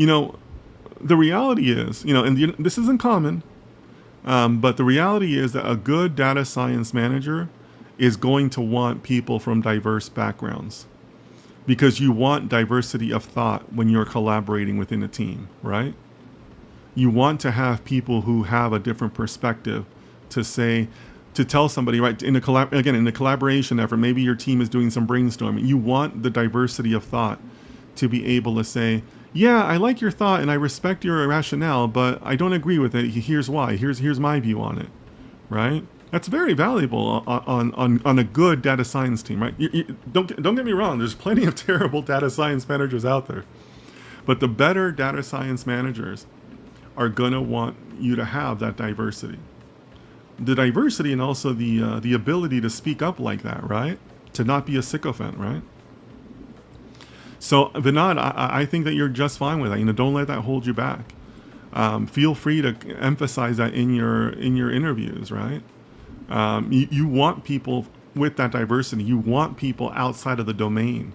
You know, the reality is, and this isn't common, but the reality is that a good data science manager is going to want people from diverse backgrounds because you want diversity of thought when you're collaborating within a team, right? You want to have people who have a different perspective to say, to tell somebody, right, in the collaboration effort, maybe your team is doing some brainstorming. You want the diversity of thought to be able to say, yeah, I like your thought and I respect your rationale, but I don't agree with it. Here's why. Here's my view on it, right? That's very valuable on a good data science team, right? Don't get me wrong. There's plenty of terrible data science managers out there, but the better data science managers are gonna want you to have that diversity, and also the ability to speak up like that, right? To not be a sycophant, right? So Vinod, I think that you're just fine with that. Don't let that hold you back. Feel free to emphasize that in your interviews, right? You want people with that diversity. You want people outside of the domain,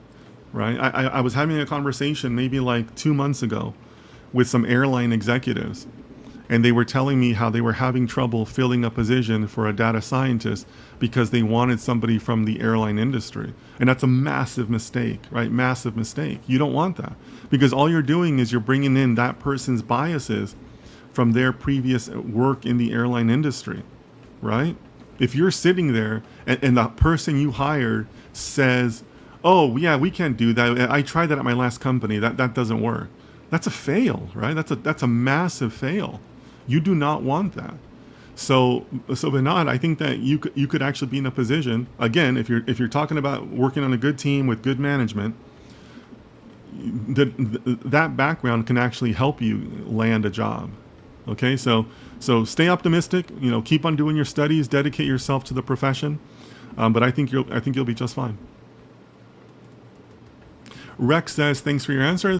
right? I was having a conversation maybe like 2 months ago with some airline executives, and they were telling me how they were having trouble filling a position for a data scientist because they wanted somebody from the airline industry. And that's a massive mistake, right? Massive mistake. You don't want that, because all you're doing is you're bringing in that person's biases from their previous work in the airline industry, right? If you're sitting there and the person you hired says, oh yeah, we can't do that. I tried that at my last company. That doesn't work. That's a fail, right? That's a massive fail. You do not want that. So Vinod, I think that you could actually be in a position, again, if you're talking about working on a good team with good management, that background can actually help you land a job. Okay, so stay optimistic. Keep on doing your studies, dedicate yourself to the profession, but I think you'll be just fine. Rex says, thanks for your answer.